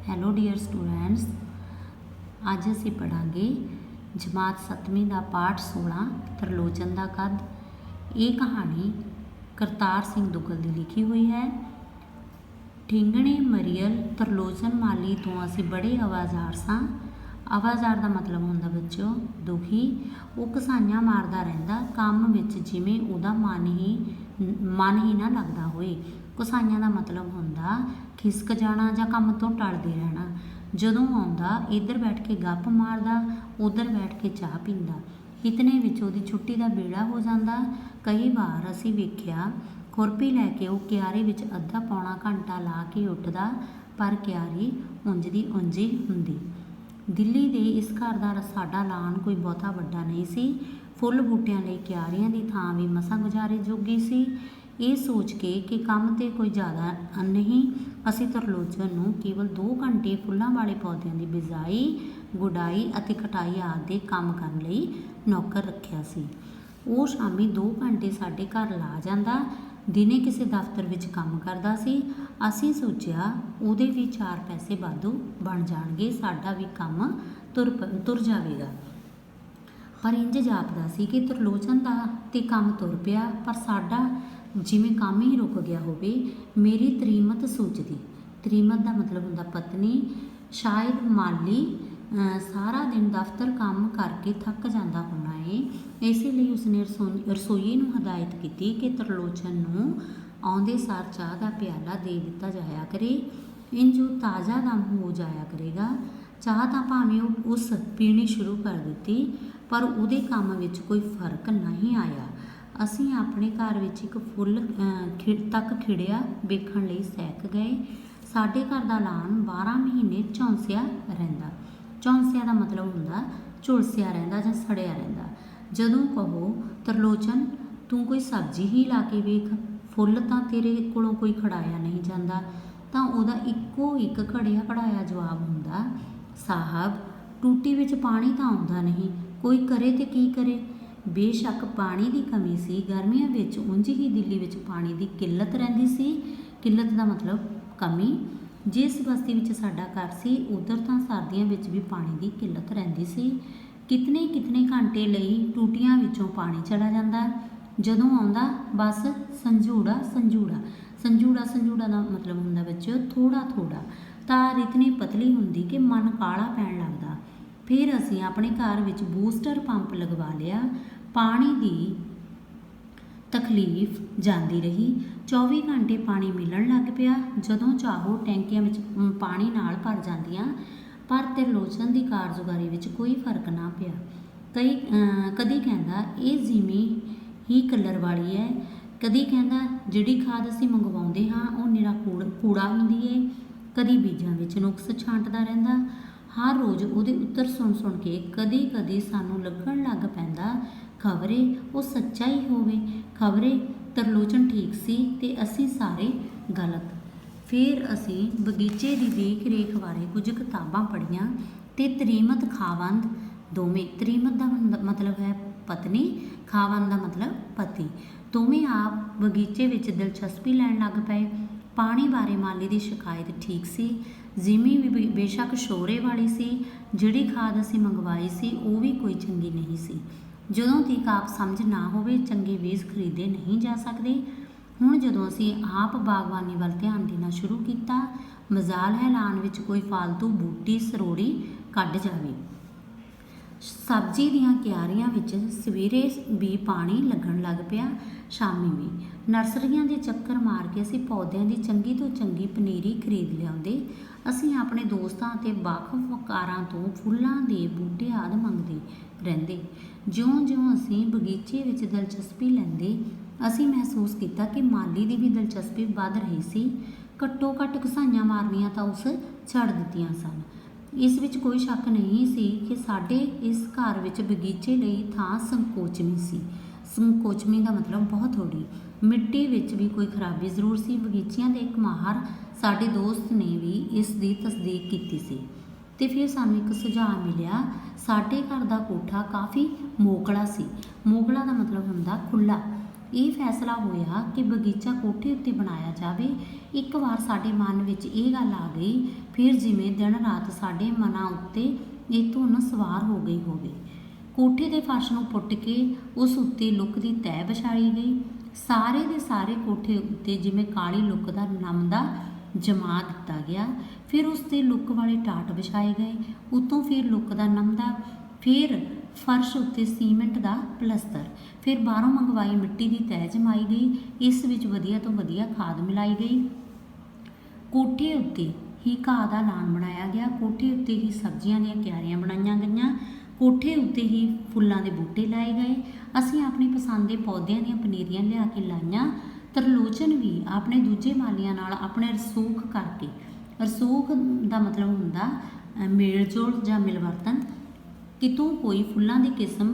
Hello dear students, ਅੱਜ ਅਸੀਂ ਪੜ੍ਹਾਂਗੇ ਜਮਾਤ 7ਵੀਂ ਦਾ ਪਾਠ 16 ਤਰਲੋਚਨ ਦਾ ਕੱਦ। ਇਹ ਕਹਾਣੀ ਕਰਤਾਰ ਸਿੰਘ ਦੁੱਗਲ ਦੀ ਲਿਖੀ ਹੋਈ ਹੈ। ਠਿੰਗਣੇ ਮਰੀਅਲ ਤਰਲੋਚਨ ਮਾਲੀ ਤੋਂ ਅਸੀਂ ਬੜੇ ਆਵਾਜ਼ਾਰ ਸਾਂ। ਆਵਾਜ਼ਾਰ ਦਾ ਮਤਲਬ ਹੁੰਦਾ ਬੱਚੋ ਦੁਖੀ। ਉਹ ਘਸਾਈਆਂ ਮਾਰਦਾ ਰਹਿੰਦਾ ਕੰਮ ਵਿੱਚ, ਜਿਵੇਂ ਉਹਦਾ ਮਨ ਹੀ ਨਾ ਲੱਗਦਾ ਹੋਏ। ਘਸਾਈਆਂ ਦਾ ਮਤਲਬ ਹੁੰਦਾ ਖਿਸਕ ਜਾਣਾ ਜਾਂ ਕੰਮ ਤੋਂ ਟਲਦੇ ਰਹਿਣਾ। ਜਦੋਂ ਆਉਂਦਾ ਇੱਧਰ ਬੈਠ ਕੇ ਗੱਪ ਮਾਰਦਾ, ਉੱਧਰ ਬੈਠ ਕੇ ਚਾਹ ਪੀਂਦਾ। ਇਤਨੇ ਵਿੱਚ ਉਹਦੀ ਛੁੱਟੀ ਦਾ ਵੇਲਾ ਹੋ ਜਾਂਦਾ। ਕਈ ਵਾਰ ਅਸੀਂ ਵੇਖਿਆ ਖੁਰਪੀ ਲੈ ਕੇ ਉਹ ਕਿਆਰੀ ਵਿੱਚ ਅੱਧਾ ਪੌਣਾ ਘੰਟਾ ਲਾ ਕੇ ਉੱਠਦਾ, ਪਰ ਕਿਆਰੀ ਉਂਝ ਦੀ ਉਂਝ ਹੀ ਹੁੰਦੀ। ਦਿੱਲੀ ਦੇ ਇਸ ਘਰ ਦਾ ਸਾਡਾ ਲਾਨ ਕੋਈ ਬਹੁਤਾ ਵੱਡਾ ਨਹੀਂ ਸੀ। ਫੁੱਲ ਬੂਟਿਆਂ ਲਈ ਕਿਆਰੀਆਂ ਦੀ ਥਾਂ ਵੀ ਮਸਾਂ ਗੁਜ਼ਾਰੇ ਜੋਗੀ ਸੀ। ਇਹ ਸੋਚ ਕੇ ਕਿ ਕੰਮ 'ਤੇ ਕੋਈ ਜ਼ਿਆਦਾ ਨਹੀਂ, ਅਸੀਂ ਤਰਲੋਚਨ ਨੂੰ ਕੇਵਲ 2 ਘੰਟੇ ਫੁੱਲਾਂ ਵਾਲੇ ਪੌਦਿਆਂ ਦੀ ਬਿਜਾਈ, ਗੁਡਾਈ ਅਤੇ ਕਟਾਈ ਆਦਿ ਦੇ ਕੰਮ ਕਰਨ ਲਈ ਨੌਕਰ ਰੱਖਿਆ ਸੀ। ਉਹ ਸ਼ਾਮੀ 2 ਘੰਟੇ ਸਾਡੇ ਘਰ ਲਾ ਜਾਂਦਾ, ਦਿਨੇ ਕਿਸੇ ਦਫ਼ਤਰ ਵਿੱਚ ਕੰਮ ਕਰਦਾ ਸੀ। ਅਸੀਂ ਸੋਚਿਆ ਉਹਦੇ ਵੀ 4 ਪੈਸੇ ਵਾਧੂ ਬਣ ਜਾਣਗੇ, ਸਾਡਾ ਵੀ ਕੰਮ ਤੁਰ ਜਾਵੇਗਾ। ਪਰ ਇੰਝ ਜਾਪਦਾ ਸੀ ਕਿ ਤਰਲੋਚਨ ਦਾ ਤੇ ਕੰਮ ਤੁਰ ਪਿਆ, ਪਰ ਸਾਡਾ ਜਿਵੇਂ ਕੰਮ ਹੀ ਰੁਕ ਗਿਆ ਹੋਵੇ। ਮੇਰੀ ਤ੍ਰੀਮਤ ਸੋਚਦੀ, ਤ੍ਰੀਮਤ ਦਾ ਮਤਲਬ ਹੁੰਦਾ ਪਤਨੀ, ਸ਼ਾਇਦ ਮਾਲੀ ਸਾਰਾ ਦਿਨ ਦਫ਼ਤਰ ਕੰਮ ਕਰਕੇ ਥੱਕ ਜਾਂਦਾ ਹੋਣਾ ਏ। ਇਸੇ ਲਈ ਉਸਨੇ ਰਸੋਈ ਨੂੰ ਹਦਾਇਤ ਕੀਤੀ ਕਿ ਤਰਲੋਚਨ ਨੂੰ ਆਉਂਦੇ ਸਾਰ ਚਾਹ ਦਾ ਪਿਆਲਾ ਦੇ ਦਿੱਤਾ ਜਾਇਆ ਕਰੇ, ਇੰਝ ਉਹ ਤਾਜ਼ਾ ਦਮ ਹੋ ਜਾਇਆ ਕਰੇਗਾ। ਚਾਹ ਤਾਂ ਭਾਵੇਂ ਉਸ ਪੀਣੀ ਸ਼ੁਰੂ ਕਰ ਦਿੱਤੀ, ਪਰ ਉਹਦੇ ਕੰਮ ਵਿੱਚ ਕੋਈ ਫਰਕ ਨਹੀਂ ਆਇਆ। ਅਸੀਂ ਆਪਣੇ ਘਰ ਵਿੱਚ ਇੱਕ ਫੁੱਲ ਤੱਕ ਖਿੜਿਆ ਵੇਖਣ ਲਈ ਸਹਿਕ ਗਏ। ਸਾਡੇ ਘਰ ਦਾ ਲਾਨ 12 ਮਹੀਨੇ ਝੌਂਸਿਆ ਰਹਿੰਦਾ। ਝੌਂਸਿਆ ਦਾ ਮਤਲਬ ਹੁੰਦਾ ਝੁਲਸਿਆ ਰਹਿੰਦਾ ਜਾਂ ਸੜਿਆ ਰਹਿੰਦਾ। ਜਦੋਂ ਕਹੋ ਤਰਲੋਚਨ ਤੂੰ ਕੋਈ ਸਬਜ਼ੀ ਹੀ ਲਾ ਕੇ ਵੇਖ, ਫੁੱਲ ਤਾਂ ਤੇਰੇ ਕੋਲੋਂ ਕੋਈ ਖੜਾਇਆ ਨਹੀਂ ਜਾਂਦਾ, ਤਾਂ ਉਹਦਾ ਇੱਕੋ ਇੱਕ ਘੜਿਆ ਕਢਾਇਆ ਜਵਾਬ ਹੁੰਦਾ, ਸਾਹਿਬ ਟੂਟੀ ਵਿੱਚ ਪਾਣੀ ਤਾਂ ਆਉਂਦਾ ਨਹੀਂ, ਕੋਈ ਕਰੇ ਤੇ ਕੀ ਕਰੇ। ਬੇਸ਼ੱਕ ਪਾਣੀ ਦੀ ਕਮੀ ਸੀ। ਗਰਮੀਆਂ ਵਿੱਚ ਉਂਝ ਹੀ ਦਿੱਲੀ ਵਿੱਚ ਪਾਣੀ ਦੀ ਕਿੱਲਤ ਰਹਿੰਦੀ ਸੀ। ਕਿੱਲਤ ਦਾ ਮਤਲਬ ਕਮੀ। ਜਿਸ ਬਸਤੀ ਵਿੱਚ ਸਾਡਾ ਘਰ ਸੀ, ਉੱਧਰ ਤਾਂ ਸਰਦੀਆਂ ਵਿੱਚ ਵੀ ਪਾਣੀ ਦੀ ਕਿੱਲਤ ਰਹਿੰਦੀ ਸੀ। ਕਿਤਨੇ ਘੰਟੇ ਲਈ ਟੂਟੀਆਂ ਵਿੱਚੋਂ ਪਾਣੀ ਚਲਾ ਜਾਂਦਾ। ਜਦੋਂ ਆਉਂਦਾ ਬਸ ਸੰਜੂੜਾ ਦਾ ਮਤਲਬ ਹੁੰਦਾ ਬੱਚਿਓ ਥੋੜ੍ਹਾ। ਤਾਰ ਇਤਨੀ ਪਤਲੀ ਹੁੰਦੀ ਕਿ ਮਨ ਕਾਲਾ ਪੈਣ ਲੱਗਦਾ। ਫਿਰ ਅਸੀਂ ਆਪਣੇ ਘਰ ਵਿੱਚ ਬੂਸਟਰ ਪੰਪ ਲਗਵਾ ਲਿਆ। ਪਾਣੀ ਦੀ ਤਕਲੀਫ ਜਾਂਦੀ ਰਹੀ। 24 ਘੰਟੇ ਪਾਣੀ ਮਿਲਣ ਲੱਗ ਪਿਆ। ਜਦੋਂ ਚਾਹੋ ਟੈਂਕੀਆਂ ਵਿੱਚ ਪਾਣੀ ਨਾਲ ਭਰ ਜਾਂਦੀਆਂ, ਪਰ ਤਰਲੋਚਨ ਦੀ ਕਾਰਜਕਾਰੀ ਵਿੱਚ ਕੋਈ ਫਰਕ ਨਾ ਪਿਆ। ਕਦੀ ਕਹਿੰਦਾ ਇਹ ਜ਼ਮੀਂ ਹੀ ਕਲਰ ਵਾਲੀ ਹੈ, ਕਦੀ ਕਹਿੰਦਾ ਜਿਹੜੀ ਖਾਦ ਅਸੀਂ ਮੰਗਵਾਉਂਦੇ ਹਾਂ ਉਹ ਨਿਰਾ ਕੂੜਾ ਹੁੰਦੀ ਏ। ਕਦੀ ਬੀਜਾਂ ਵਿੱਚ ਨੁਕਸ ਛਾਂਟਦਾ ਰਹਿੰਦਾ। ਹਰ ਰੋਜ਼ ਉਹਦੇ ਉੱਤਰ ਸੁਣ ਕੇ ਕਦੀ ਸਾਨੂੰ ਲੱਗਣ ਲੱਗ ਪੈਂਦਾ ਖਬਰੇ ਉਹ ਸੱਚਾ ਹੀ ਹੋਵੇ, ਖਬਰੇ ਤਰਲੋਚਨ ਠੀਕ ਸੀ ਤੇ ਅਸੀਂ ਸਾਰੇ ਗਲਤ। ਫਿਰ ਅਸੀਂ ਬਗੀਚੇ ਦੀ ਦੇਖ ਰੇਖ ਬਾਰੇ ਕੁਝ ਕਿਤਾਬਾਂ ਪੜ੍ਹੀਆਂ ਤੇ ਤ੍ਰੀਮਤ ਖਾਵੰਦ ਦੋਵੇਂ, ਤ੍ਰੀਮਤ ਦਾ ਮਤਲਬ ਹੈ ਪਤਨੀ, ਖਾਵੰਦ ਦਾ ਮਤਲਬ ਪਤੀ, ਦੋਵੇਂ ਆਪ ਬਗੀਚੇ ਵਿੱਚ ਦਿਲਚਸਪੀ ਲੈਣ ਲੱਗ ਪਏ। ਪਾਣੀ ਬਾਰੇ ਮਾਲੀ ਦੀ ਸ਼ਿਕਾਇਤ ਠੀਕ ਸੀ। ਜ਼ਮੀਨ ਵੀ ਬੇਸ਼ੱਕ ਸ਼ੋਰੇ ਵਾਲੀ ਸੀ। ਜਿਹੜੀ ਖਾਦ ਅਸੀਂ ਮੰਗਵਾਈ ਸੀ ਉਹ ਵੀ ਕੋਈ ਚੰਗੀ ਨਹੀਂ ਸੀ। ਜਦੋਂ ਤੱਕ ਆਪ ਸਮਝ ਨਾ ਹੋਵੇ ਚੰਗੇ ਬੀਜ ਖਰੀਦੇ ਨਹੀਂ ਜਾ ਸਕਦੇ। ਹੁਣ ਜਦੋਂ ਅਸੀਂ ਆਪ ਬਾਗਬਾਨੀ ਵੱਲ ਧਿਆਨ ਦੇਣਾ ਸ਼ੁਰੂ ਕੀਤਾ, ਮਜਾਲ ਹੈ ਲਾਨ ਵਿੱਚ ਕੋਈ ਫਾਲਤੂ ਬੂਟੀ ਸਰੋੜੀ ਕੱਢ ਜਾਵੇ। ਸਬਜ਼ੀ ਦੀਆਂ ਕਿਆਰੀਆਂ ਵਿੱਚ ਸਵੇਰੇ ਵੀ ਪਾਣੀ ਲੱਗਣ ਲੱਗ ਪਿਆ, ਸ਼ਾਮੀ ਵੀ। ਨਰਸਰੀਆਂ ਦੇ ਚੱਕਰ ਮਾਰ ਕੇ ਅਸੀਂ ਪੌਦਿਆਂ ਦੀ ਚੰਗੀ ਤੋਂ ਚੰਗੀ ਪਨੀਰੀ ਖਰੀਦ ਲਿਆਉਂਦੇ। ਅਸੀਂ ਆਪਣੇ ਦੋਸਤਾਂ ਅਤੇ ਵਾਕਫਕਾਰਾਂ ਤੋਂ ਫੁੱਲਾਂ ਦੇ ਬੂਟੇ ਆਦਿ ਮੰਗਦੇ ਰਹਿੰਦੇ। ਜਿਉਂ ਅਸੀਂ ਬਗੀਚੇ ਵਿੱਚ ਦਿਲਚਸਪੀ ਲੈਂਦੇ, ਅਸੀਂ ਮਹਿਸੂਸ ਕੀਤਾ ਕਿ ਮਾਲੀ ਦੀ ਵੀ ਦਿਲਚਸਪੀ ਵੱਧ ਰਹੀ ਸੀ। ਘੱਟੋ ਘੱਟ ਘਸਾਈਆਂ ਮਾਰਨੀਆਂ ਤਾਂ ਉਸ ਛੱਡ ਦਿੱਤੀਆਂ ਸਨ। ਇਸ ਵਿੱਚ ਕੋਈ ਸ਼ੱਕ ਨਹੀਂ ਸੀ ਕਿ ਸਾਡੇ ਇਸ ਘਰ ਵਿੱਚ ਬਗੀਚੇ ਲਈ ਥਾਂ ਸੰਕੋਚਵੀਂ ਸੀ। ਸੰਕੋਚਵੀਂ ਦਾ ਮਤਲਬ ਬਹੁਤ ਥੋੜ੍ਹੀ। ਮਿੱਟੀ ਵਿੱਚ ਵੀ ਕੋਈ ਖਰਾਬੀ ਜ਼ਰੂਰ ਸੀ। ਬਗੀਚਿਆਂ ਦੇ ਇੱਕ ਮਾਹਰ ਸਾਡੇ ਦੋਸਤ ਨੇ ਵੀ ਇਸ ਦੀ ਤਸਦੀਕ ਕੀਤੀ ਸੀ ਤੇ ਫਿਰ ਸਾਨੂੰ ਇੱਕ ਸੁਝਾਅ ਮਿਲਿਆ। ਸਾਡੇ ਘਰ ਦਾ ਕੋਠਾ ਕਾਫੀ ਮੋਕਲਾ ਸੀ। ਮੋਕਲਾ ਦਾ ਮਤਲਬ ਹੁੰਦਾ ਖੁੱਲ੍ਹਾ। ਇਹ ਫੈਸਲਾ ਹੋਇਆ ਕਿ ਬਗੀਚਾ ਕੋਠੇ ਉੱਤੇ ਬਣਾਇਆ ਜਾਵੇ। ਇੱਕ ਵਾਰ ਸਾਡੇ ਮਨ ਵਿੱਚ ਇਹ ਗੱਲ ਆ ਗਈ, ਫਿਰ ਜਿਵੇਂ ਦਿਨ ਰਾਤ ਸਾਡੇ ਮਨਾਂ ਉੱਤੇ ਇਹ ਧੁਨ ਸਵਾਰ ਹੋ ਗਈ ਹੋਵੇ। ਕੋਠੇ ਦੇ ਫਰਸ਼ ਨੂੰ ਪੁੱਟ ਕੇ ਉਸ ਉੱਤੇ ਲੁੱਕ ਦੀ ਤਹਿ ਵਿਛਾਈ ਗਈ। ਸਾਰੇ ਦੇ ਸਾਰੇ ਕੋਠੇ ਉੱਤੇ ਜਿਵੇਂ ਕਾਲੀ ਲੁੱਕ ਦਾ ਨਮਦਾ ਜਮਾ ਦਿੱਤਾ ਗਿਆ। ਫਿਰ ਉਸ 'ਤੇ ਲੁੱਕ ਵਾਲੇ ਟਾਟ ਵਿਛਾਏ ਗਏ, ਉੱਤੋਂ ਫਿਰ ਲੁੱਕ ਦਾ ਨਮਦਾ, ਫਿਰ ਫਰਸ਼ ਉੱਤੇ ਸੀਮੈਂਟ ਦਾ ਪਲਸਤਰ, ਫਿਰ ਬਾਹਰੋਂ ਮੰਗਵਾਈ ਮਿੱਟੀ ਦੀ ਤਹਿ ਜਮਾਈ ਗਈ। ਇਸ ਵਿੱਚ ਵਧੀਆ ਤੋਂ ਵਧੀਆ ਖਾਦ ਮਿਲਾਈ ਗਈ। ਕੋਠੇ ਉੱਤੇ ਹੀ ਘਾਹ ਦਾ ਲਾਨ ਬਣਾਇਆ ਗਿਆ। ਕੋਠੇ ਉੱਤੇ ਹੀ ਸਬਜ਼ੀਆਂ ਦੀਆਂ ਕਿਆਰੀਆਂ ਬਣਾਈਆਂ ਗਈਆਂ। ਕੋਠੇ ਉੱਤੇ ਹੀ ਫੁੱਲਾਂ ਦੇ ਬੂਟੇ ਲਾਏ ਗਏ। ਅਸੀਂ ਆਪਣੀ ਪਸੰਦ ਦੇ ਪੌਦਿਆਂ ਦੀਆਂ ਪਨੀਰੀਆਂ ਲਿਆ ਕੇ ਲਾਈਆਂ। ਤਰਲੋਚਨ ਵੀ ਆਪਣੇ ਦੂਜੇ ਮਾਲੀਆਂ ਨਾਲ ਆਪਣੇ ਰਸੂਖ ਕਰਕੇ, ਰਸੂਖ ਦਾ ਮਤਲਬ ਹੁੰਦਾ ਮੇਲ ਜੋਲ ਜਾਂ ਮਿਲਵਰਤਨ, ਕਿਤੋਂ ਕੋਈ ਫੁੱਲਾਂ ਦੀ ਕਿਸਮ,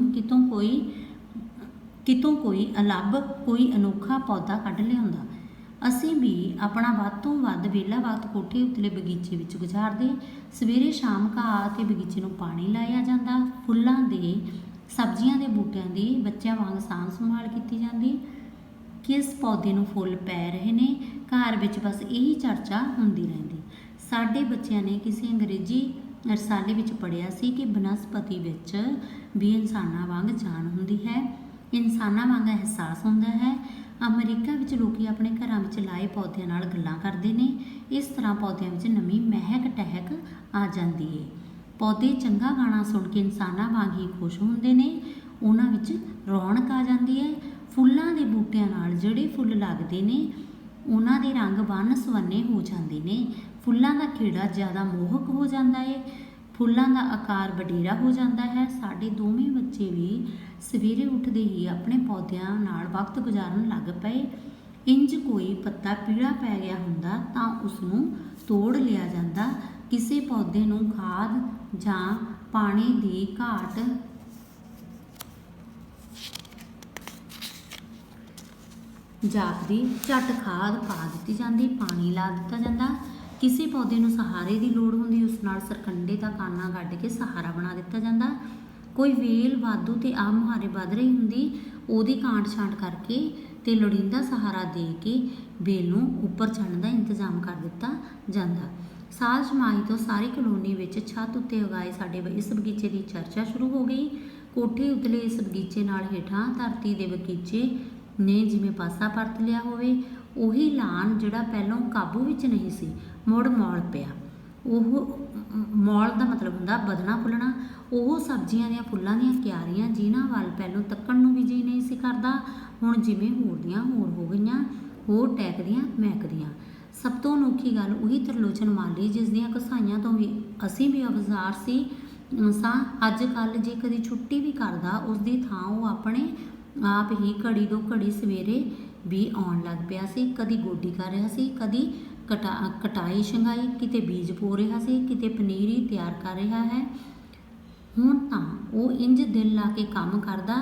ਕਿਤੋਂ ਕੋਈ ਅਲੱਗ ਕੋਈ ਅਨੋਖਾ ਪੌਦਾ ਕੱਢ ਲਿਆਉਂਦਾ। ਅਸੀਂ ਵੀ ਆਪਣਾ ਵੱਧ ਤੋਂ ਵੱਧ ਵਿਹਲਾ ਵਕਤ ਕੋਠੇ ਉਤਲੇ ਬਗੀਚੇ ਵਿੱਚ ਗੁਜ਼ਾਰਦੇ। ਸਵੇਰੇ ਸ਼ਾਮ ਘਾਹ ਅਤੇ ਬਗੀਚੇ ਨੂੰ ਪਾਣੀ ਲਾਇਆ ਜਾਂਦਾ। ਫੁੱਲਾਂ ਦੇ, ਸਬਜ਼ੀਆਂ ਦੇ ਬੂਟਿਆਂ ਦੀ ਬੱਚਿਆਂ ਵਾਂਗ ਸਾਂਭ ਸੰਭਾਲ ਕੀਤੀ ਜਾਂਦੀ। ਕਿਸ ਪੌਦੇ ਨੂੰ ਫੁੱਲ ਪੈ ਰਹੇ ਨੇ, ਘਰ ਵਿੱਚ ਬਸ ਇਹੀ ਚਰਚਾ ਹੁੰਦੀ ਰਹਿੰਦੀ। ਸਾਡੇ ਬੱਚਿਆਂ ਨੇ ਕਿਸੇ ਅੰਗਰੇਜ਼ੀ ਰਸਾਲੇ ਵਿੱਚ ਪੜ੍ਹਿਆ ਸੀ ਕਿ ਬਨਸਪਤੀ ਵਿੱਚ ਵੀ ਇਨਸਾਨਾਂ ਵਾਂਗ ਜਾਨ ਹੁੰਦੀ ਹੈ, ਇਨਸਾਨਾਂ ਵਾਂਗ ਅਹਿਸਾਸ ਹੁੰਦਾ ਹੈ। ਅਮਰੀਕਾ ਵਿੱਚ ਲੋਕੀ ਆਪਣੇ ਘਰਾਂ ਵਿੱਚ ਲਾਏ ਪੌਦਿਆਂ ਨਾਲ ਗੱਲਾਂ ਕਰਦੇ ਨੇ। ਇਸ ਤਰ੍ਹਾਂ ਪੌਦਿਆਂ ਵਿੱਚ ਨਵੀਂ ਮਹਿਕ ਟਹਿਕ ਆ ਜਾਂਦੀ ਹੈ। ਪੌਦੇ ਚੰਗਾ ਗਾਣਾ ਸੁਣ ਕੇ ਇਨਸਾਨਾਂ ਵਾਂਗ ਹੀ ਖੁਸ਼ ਹੁੰਦੇ ਨੇ, ਉਹਨਾਂ ਵਿੱਚ ਰੌਣਕ ਆ ਜਾਂਦੀ ਹੈ। ਫੁੱਲਾਂ ਦੇ ਬੂਟਿਆਂ ਨਾਲ ਜਿਹੜੇ ਫੁੱਲ ਲੱਗਦੇ ਨੇ ਉਹਨਾਂ ਦੇ ਰੰਗ ਵੰਨ ਸੁਵੰਨੇ ਹੋ ਜਾਂਦੇ ਨੇ। ਫੁੱਲਾਂ ਦਾ ਖੇੜਾ ਜ਼ਿਆਦਾ ਮੋਹਕ ਹੋ ਜਾਂਦਾ ਹੈ। ਫੁੱਲਾਂ ਦਾ ਆਕਾਰ ਵਡੇਰਾ ਹੋ ਜਾਂਦਾ ਹੈ। ਸਾਡੇ ਦੋਵੇਂ ਬੱਚੇ ਵੀ ਸਵੇਰੇ ਉੱਠਦੇ ਹੀ ਆਪਣੇ ਪੌਦਿਆਂ ਨਾਲ ਵਕਤ ਗੁਜ਼ਾਰਨ ਲੱਗ ਪਏ। ਇੰਜ ਕੋਈ ਪੱਤਾ ਪੀਲਾ ਪੈ ਗਿਆ ਹੁੰਦਾ ਤਾਂ ਉਸ ਨੂੰ ਤੋੜ ਲਿਆ ਜਾਂਦਾ। ਕਿਸੇ ਪੌਦੇ ਨੂੰ ਖਾਦ ਜਾਂ ਪਾਣੀ ਦੀ ਘਾਟ ਜਾਪਦੀ, ਝੱਟ ਖਾਦ ਪਾ ਦਿੱਤੀ ਜਾਂਦੀ, ਪਾਣੀ ਲਾ ਦਿੱਤਾ ਜਾਂਦਾ। ਕਿਸੇ ਪੌਦੇ ਨੂੰ ਸਹਾਰੇ ਦੀ ਲੋੜ ਹੁੰਦੀ, ਉਸ ਨਾਲ ਸਰਕੰਡੇ ਦਾ ਕਾਨਾ ਕੱਢ ਕੇ ਸਹਾਰਾ ਬਣਾ ਦਿੱਤਾ ਜਾਂਦਾ। ਕੋਈ ਵੇਲ ਵਾਧੂ ਤੇ ਆਹ ਮੁਹਾਰੇ ਵੱਧ ਰਹੀ ਹੁੰਦੀ, ਉਹਦੀ ਕਾਂਟ ਛਾਂਟ ਕਰਕੇ ਤੇ ਲੋੜੀਂਦਾ ਸਹਾਰਾ ਦੇ ਕੇ ਵੇਲ ਨੂੰ ਉੱਪਰ ਚੜ੍ਹਨ ਦਾ ਇੰਤਜ਼ਾਮ ਕਰ ਦਿੱਤਾ ਜਾਂਦਾ। ਸਾਲ ਛਮਾਹੀ ਤੋਂ ਸਾਰੀ ਕਲੋਨੀ ਵਿੱਚ ਛੱਤ ਉੱਤੇ ਉਗਾਏ ਸਾਡੇ ਇਸ ਬਗੀਚੇ ਦੀ ਚਰਚਾ ਸ਼ੁਰੂ ਹੋ ਗਈ। ਕੋਠੇ ਉਤਲੇ ਇਸ ਬਗੀਚੇ ਨਾਲ ਹੇਠਾਂ ਧਰਤੀ ਦੇ ਬਗੀਚੇ ਨੇ ਜਿਵੇਂ ਪਾਸਾ ਪਰਤ ਲਿਆ ਹੋਵੇ। ਉਹੀ ਲਾਨ ਜਿਹੜਾ ਪਹਿਲਾਂ ਕਾਬੂ ਵਿੱਚ ਨਹੀਂ ਸੀ, ਮੁੜ ਮੌਲ ਪਿਆ। ਉਹ ਮੌਲ ਦਾ ਮਤਲਬ ਹੁੰਦਾ ਵਧਣਾ ਫੁੱਲਣਾ। ਉਹ ਸਬਜ਼ੀਆਂ ਦੀਆਂ ਫੁੱਲਾਂ ਦੀਆਂ ਕਿਆਰੀਆਂ ਜਿਨ੍ਹਾਂ ਵੱਲ ਪਹਿਲਾਂ ਤੱਕਣ ਨੂੰ ਵੀ ਜੀ ਨਹੀਂ ਸੀ ਕਰਦਾ, ਹੁਣ ਜਿਵੇਂ ਹੋਰ ਦੀਆਂ ਹੋਰ ਹੋ ਗਈਆਂ, ਹੋਰ ਟਹਿਕਦੀਆਂ ਮਹਿਕਦੀਆਂ। ਸਭ ਤੋਂ ਅਨੋਖੀ ਗੱਲ ਉਹੀ ਤਰਲੋਚਨ ਮਾਲੀ ਜਿਸ ਦੀਆਂ ਕਸਾਈਆਂ ਤੋਂ ਵੀ ਅਸੀਂ ਵੀ ਅਵਜ਼ਾਰ ਸੀ ਸਾਂ। ਅੱਜ ਕੱਲ੍ਹ ਜੇ ਕਦੀ ਛੁੱਟੀ ਵੀ ਕਰਦਾ, ਉਸ ਦੀ ਥਾਂ ਉਹ ਆਪਣੇ ਆਪ ਹੀ ਘੜੀ ਦੋ ਘੜੀ ਸਵੇਰੇ ਵੀ ਆਉਣ ਲੱਗ ਪਿਆ ਸੀ। ਕਦੀ ਗੋਡੀ ਕਰ ਰਿਹਾ ਸੀ, ਕਦੀ ਕਟਾਈ ਛੰਗਾਈ, ਕਿਤੇ ਬੀਜ ਬੋ ਰਿਹਾ ਸੀ, ਕਿਤੇ ਪਨੀਰੀ ਤਿਆਰ ਕਰ ਰਿਹਾ ਹੈ। ਹੁਣ ਤਾਂ ਉਹ ਇੰਜ ਦਿਲ ਲਾ ਕੇ ਕੰਮ ਕਰਦਾ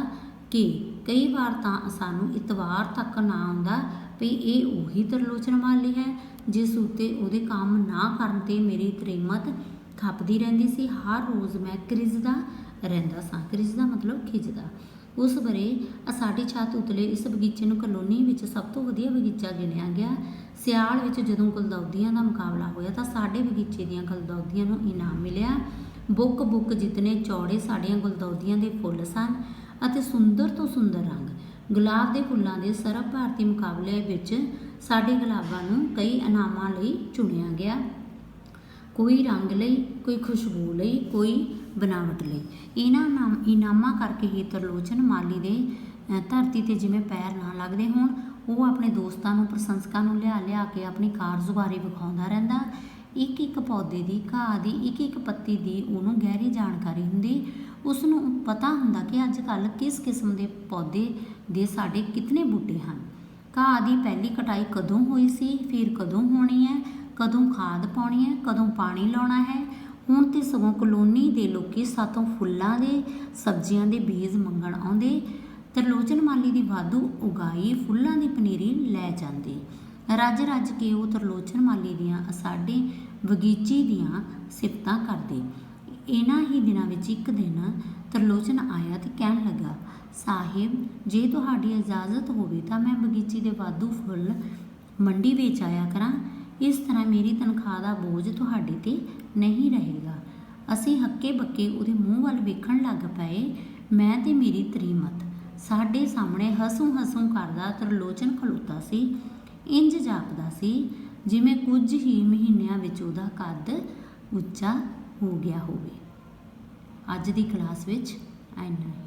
ਕਿ ਕਈ ਵਾਰ ਤਾਂ ਸਾਨੂੰ ਇਤਵਾਰ ਤੱਕ ਨਾ ਆਉਂਦਾ ਵੀ ਇਹ ਉਹੀ ਤਰਲੋਚਨ ਮਾਲੀ ਹੈ ਜਿਸ ਉੱਤੇ ਉਹਦੇ ਕੰਮ ਨਾ ਕਰਨ 'ਤੇ ਮੇਰੀ ਤ੍ਰੀਮਤ ਖਪਦੀ ਰਹਿੰਦੀ ਸੀ। ਹਰ ਰੋਜ਼ ਮੈਂ ਕ੍ਰਿਜਦਾ ਰਹਿੰਦਾ ਸਾਂ। ਕ੍ਰਿਜਦਾ ਮਤਲਬ ਖਿੱਚਦਾ। ਉਸ ਵਰੇ ਸਾਡੀ ਛੱਤ ਉਤਲੇ ਇਸ ਬਗੀਚੇ ਨੂੰ ਕਲੋਨੀ ਵਿੱਚ ਸਭ ਤੋਂ ਵਧੀਆ ਬਗੀਚਾ ਗਿਣਿਆ ਗਿਆ। ਸਿਆਲ ਵਿੱਚ ਜਦੋਂ ਗੁਲਦੌਦੀਆਂ ਦਾ ਮੁਕਾਬਲਾ ਹੋਇਆ ਤਾਂ ਸਾਡੇ ਬਗੀਚੇ ਦੀਆਂ ਗੁਲਦੌਦੀਆਂ ਨੂੰ ਇਨਾਮ ਮਿਲਿਆ। ਬੁੱਕ ਜਿਤਨੇ ਚੌੜੇ ਸਾਡੀਆਂ ਗੁਲਦੌਦੀਆਂ ਦੇ ਫੁੱਲ ਸਨ ਅਤੇ ਸੁੰਦਰ ਤੋਂ ਸੁੰਦਰ ਰੰਗ। ਗੁਲਾਬ ਦੇ ਫੁੱਲਾਂ ਦੇ ਸਰਬ ਭਾਰਤੀ ਮੁਕਾਬਲੇ ਵਿੱਚ ਸਾਡੇ ਗੁਲਾਬਾਂ ਨੂੰ ਕਈ ਇਨਾਮਾਂ ਲਈ ਚੁਣਿਆ ਗਿਆ। ਕੋਈ ਰੰਗ ਲਈ, ਕੋਈ ਖੁਸ਼ਬੂ ਲਈ, ਕੋਈ ਬਣਾਵਟ ਲਈ। ਇਹਨਾਂ ਇਨਾਮਾਂ ਕਰਕੇ ਹੀ ਤਰਲੋਚਨ ਮਾਲੀ ਦੇ ਧਰਤੀ 'ਤੇ ਜਿਵੇਂ ਪੈਰ ਨਾ ਲੱਗਦੇ ਹੋਣ। ਉਹ ਆਪਣੇ ਦੋਸਤਾਂ ਨੂੰ, ਪ੍ਰਸ਼ੰਸਕਾਂ ਨੂੰ ਲਿਆ ਕੇ ਆਪਣੀ ਕਾਰਗੁਜ਼ਾਰੀ ਵਿਖਾਉਂਦਾ ਰਹਿੰਦਾ। ਇੱਕ ਇੱਕ ਪੌਦੇ ਦੀ, ਘਾਹ ਦੀ, ਇੱਕ ਇੱਕ ਪੱਤੀ ਦੀ ਉਹਨੂੰ ਗਹਿਰੀ ਜਾਣਕਾਰੀ ਹੁੰਦੀ। ਉਸ ਨੂੰ ਪਤਾ ਹੁੰਦਾ ਕਿ ਅੱਜ ਕੱਲ੍ਹ ਕਿਸ ਕਿਸਮ ਦੇ ਪੌਦੇ ਦੇ ਸਾਡੇ ਕਿਤਨੇ ਬੂਟੇ ਹਨ। ਘਾਹ ਦੀ ਪਹਿਲੀ ਕਟਾਈ ਕਦੋਂ ਹੋਈ ਸੀ, ਫਿਰ ਕਦੋਂ ਹੋਣੀ ਹੈ, ਕਦੋਂ ਖਾਦ ਪਾਉਣੀ ਹੈ, ਕਦੋਂ ਪਾਣੀ ਲਾਉਣਾ ਹੈ। ਹੁਣ ਤਾਂ ਸਗੋਂ ਕਲੋਨੀ ਦੇ ਲੋਕੀ ਸਾਤੋਂ ਫੁੱਲਾਂ ਦੇ, ਸਬਜ਼ੀਆਂ ਦੇ ਬੀਜ ਮੰਗਣ ਆਉਂਦੇ। ਤਰਲੋਚਨ ਮਾਲੀ ਦੀ ਵਾਧੂ ਉਗਾਈ ਫੁੱਲਾਂ ਦੀ ਪਨੀਰੀ ਲੈ ਜਾਂਦੇ। ਰੱਜ ਕੇ ਉਹ ਤਰਲੋਚਨ ਮਾਲੀ ਦੀਆਂ ਸਾਡੇ ਬਗੀਚੀ ਦੀਆਂ ਸਿਫਤਾਂ ਕਰਦੇ। ਇਹਨਾਂ ਹੀ ਦਿਨਾਂ ਵਿੱਚ ਇੱਕ ਦਿਨ ਤਰਲੋਚਨ ਆਇਆ ਤੇ ਕਹਿਣ ਲੱਗਾ, ਸਾਹਿਬ ਜੇ ਤੁਹਾਡੀ ਇਜਾਜ਼ਤ ਹੋਵੇ ਤਾਂ ਮੈਂ ਬਗੀਚੀ ਦੇ ਵਾਧੂ ਫੁੱਲ ਮੰਡੀ ਵੇਚ ਆਇਆ ਕਰਾਂ। ਇਸ ਤਰ੍ਹਾਂ ਮੇਰੀ ਤਨਖਾਹ ਦਾ ਬੋਝ ਤੁਹਾਡੇ 'ਤੇ ਨਹੀਂ ਰਹੇਗਾ। ਅਸੀਂ ਹੱਕੇ ਬੱਕੇ ਉਹਦੇ ਮੂੰਹ ਵੱਲ ਵੇਖਣ ਲੱਗ ਪਏ। ਮੈਂ ਤੇ ਮੇਰੀ ਤ੍ਰੀਮਤ ਸਾਡੇ ਸਾਹਮਣੇ ਹਸੂੰ ਹਸੂੰ ਕਰਦਾ ਤਰਲੋਚਨ ਖਲੋਤਾ ਸੀ। ਇੰਜ ਜਾਪਦਾ ਸੀ ਜਿਵੇਂ ਕੁਝ ਹੀ ਮਹੀਨਿਆਂ ਵਿੱਚ ਉਹਦਾ ਕੱਦ ਉੱਚਾ ਹੋ ਗਿਆ ਹੋਵੇ। ਅੱਜ ਦੀ ਕਲਾਸ ਵਿੱਚ ਇੰਨਾ ਹੀ।